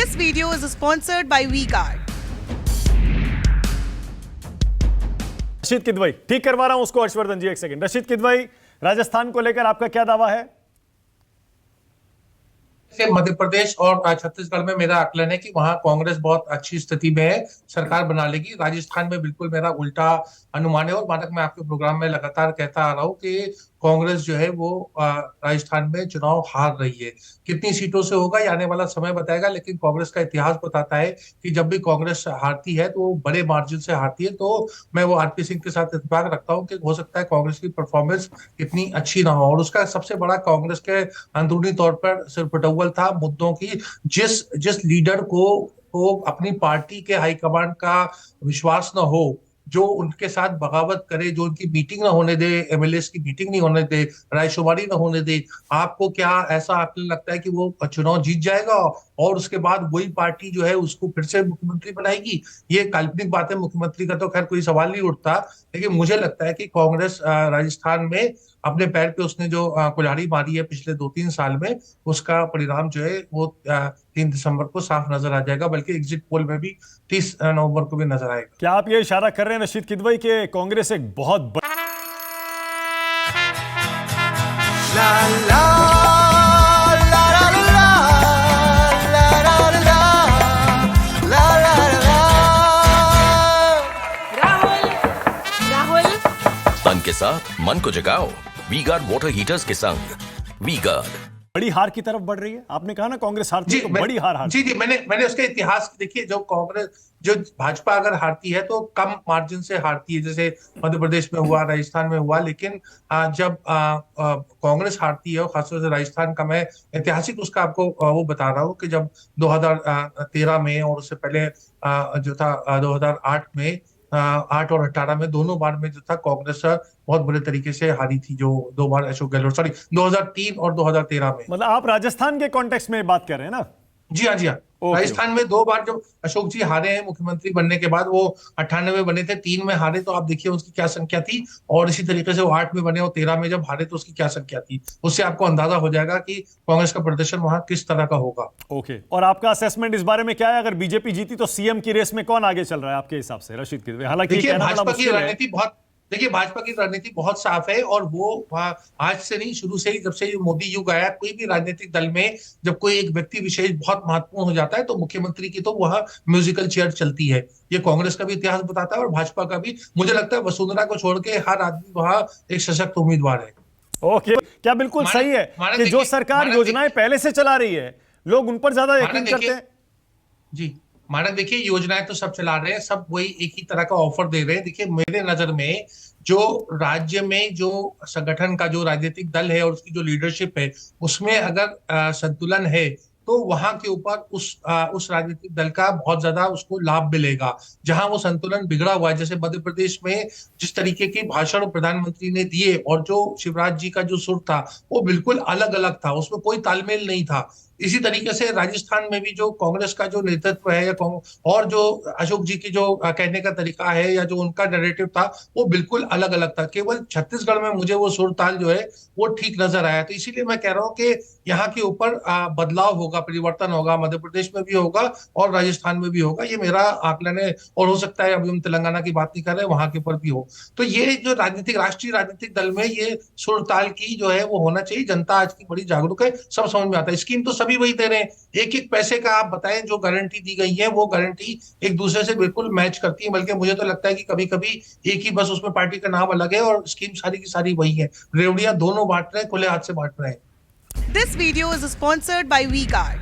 This video is sponsored by V-Guard. Rashid Kidwai, ठीक करवा रहा हूं उसको हर्षवर्धन जी, एक सेकंड। रशीद किदवई, राजस्थान को लेकर आपका क्या दावा है? मध्य प्रदेश और छत्तीसगढ़ में मेरा आकलन है कि वहां कांग्रेस बहुत अच्छी स्थिति में है, सरकार बना लेगी। राजस्थान में बिल्कुल मेरा उल्टा अनुमान है और मानक मैं आपके प्रोग्राम में लगातार कहता आ रहा हूं कि कांग्रेस जो है वो राजस्थान में चुनाव हार रही है। कितनी सीटों से होगा ये आने वाला समय बताएगा, लेकिन कांग्रेस का इतिहास बताता है कि जब भी कांग्रेस हारती है तो वो बड़े मार्जिन से हारती है। तो मैं वो आरपी सिंह के साथ इत्तेफाक रखता हूँ कि हो सकता है कांग्रेस की परफॉर्मेंस इतनी अच्छी ना हो। और उसका सबसे बड़ा कांग्रेस के अंदरूनी तौर पर सिरपटौल था मुद्दों की। जिस लीडर को अपनी पार्टी के हाईकमांड का विश्वास न हो, जो उनके साथ बगावत करे, जो उनकी मीटिंग ना होने दे, एमएलएस की मीटिंग नहीं होने दे, रायशुमारी ना होने दे, आपको क्या ऐसा आकलन लगता है कि वो चुनाव जीत जाएगा और उसके बाद वही पार्टी जो है उसको फिर से मुख्यमंत्री बनाएगी? ये काल्पनिक बात है। मुख्यमंत्री का तो खैर कोई सवाल नहीं उठता, लेकिन मुझे लगता है कि कांग्रेस राजस्थान में अपने पैर पे उसने जो कुल्हाड़ी मारी है पिछले 2-3 साल में, उसका परिणाम जो है वो 3 दिसंबर को साफ नजर आ जाएगा, बल्कि एग्जिट पोल में भी 30 नवंबर को भी नजर आएगा। क्या आप ये इशारा कर रहे हैं रशीद किदवई के कांग्रेस एक बहुत तन के साथ मन को जगाओ वी-गार्ड वाटर हीटर्स के संग। वी-गार्ड बड़ी हार की तरफ बढ़ रही है? आपने कहा ना कांग्रेस हारती है तो बड़ी हार जी, मैंने उसका इतिहास देखिए। जो भाजपा अगर हारती है तो कम मार्जिन से हारती है, जैसे मध्य प्रदेश में हुआ, राजस्थान में हुआ। लेकिन जब कांग्रेस हारती है, और खासतौर से राजस्थान का मैं ऐतिहासिक उसका आपको वो बता रहा हूँ कि जब 2013 में और उससे पहले जो था 2008 में, 8 और 18 में, दोनों बार में जो था कांग्रेस बहुत बुरे तरीके से हारी थी। जो 2 बार अशोक गहलोत, 2003 और 2013 में। मतलब आप राजस्थान के कॉन्टेक्स्ट में बात कर रहे हैं ना? जी हाँ, जी हाँ। राजस्थान में 2 बार जब अशोक जी हारे हैं मुख्यमंत्री बनने के बाद, वो 98 बने थे, 3 में हारे तो आप देखिए उसकी क्या संख्या थी, और इसी तरीके से वो 8 में बने और 13 में जब हारे तो उसकी क्या संख्या थी। उससे आपको अंदाजा हो जाएगा कि कांग्रेस का प्रदर्शन वहां किस तरह का होगा। ओके, और आपका असेसमेंट इस बारे में क्या है? अगर बीजेपी जीती तो सीएम की रेस में कौन आगे चल रहा है आपके हिसाब से, रशीद किदवई? हालांकि भाजपा की रणनीति बहुत साफ है, और वो आज से नहीं, शुरू से ही, जब से मोदी युग आया, कोई भी राजनीतिक दल में जब कोई एक व्यक्ति विशेष बहुत महत्वपूर्ण हो जाता है तो मुख्यमंत्री की तो वह म्यूजिकल चेयर चलती है। ये कांग्रेस का भी इतिहास बताता है और भाजपा का भी। मुझे लगता है वसुंधरा को छोड़ के हर आदमी वहां एक सशक्त उम्मीदवार है। ओके, क्या बिल्कुल सही है कि जो सरकार योजनाएं पहले से चला रही है लोग उन पर ज्यादा यकीन करते हैं? जी, मानक देखिए, योजनाएं तो सब चला रहे हैं, सब वही एक ही तरह का ऑफर दे रहे हैं। देखिए, मेरे नजर में जो राज्य में जो संगठन का जो राजनीतिक दल है और उसकी जो लीडरशिप है, उसमें अगर संतुलन है तो वहां के ऊपर उस राजनीतिक दल का बहुत ज्यादा उसको लाभ मिलेगा। जहां वो संतुलन बिगड़ा हुआ है, जैसे मध्य प्रदेश में जिस तरीके के भाषण प्रधानमंत्री ने दिए और जो शिवराज जी का जो सुर था वो बिल्कुल अलग अलग था, उसमें कोई तालमेल नहीं था। इसी तरीके से राजस्थान में भी जो कांग्रेस का जो नेतृत्व है और जो अशोक जी की जो कहने का तरीका है या जो उनका नैरेटिव था वो बिल्कुल अलग अलग था। केवल छत्तीसगढ़ में मुझे वो सुर ताल जो है वो ठीक नजर आया। तो इसीलिए मैं कह रहा हूँ कि यहाँ के ऊपर बदलाव होगा, परिवर्तन होगा, मध्य प्रदेश में भी होगा और राजस्थान में भी होगा। ये मेरा आकलन है, और हो सकता है अभी हम तेलंगाना की बात नहीं कर रहे, वहां के ऊपर भी हो। तो ये जो राष्ट्रीय राजनीतिक दल में ये सुर ताल की जो है वो होना चाहिए। जनता आज की बड़ी जागरूक है, सब समझ में आता है। स्कीम तो सभी वही दे रहे हैं, एक एक पैसे का आप बताएं, जो गारंटी दी गई है वो गारंटी एक दूसरे से बिल्कुल मैच करती है। बल्कि मुझे तो लगता है कि कभी कभी एक ही बस उसमें पार्टी का नाम अलग है और स्कीम सारी की सारी वही है। रेवड़ियां दोनों बांट रहे हैं, खुले हाथ से बांट रहे हैं। This video is sponsored by V-Guard.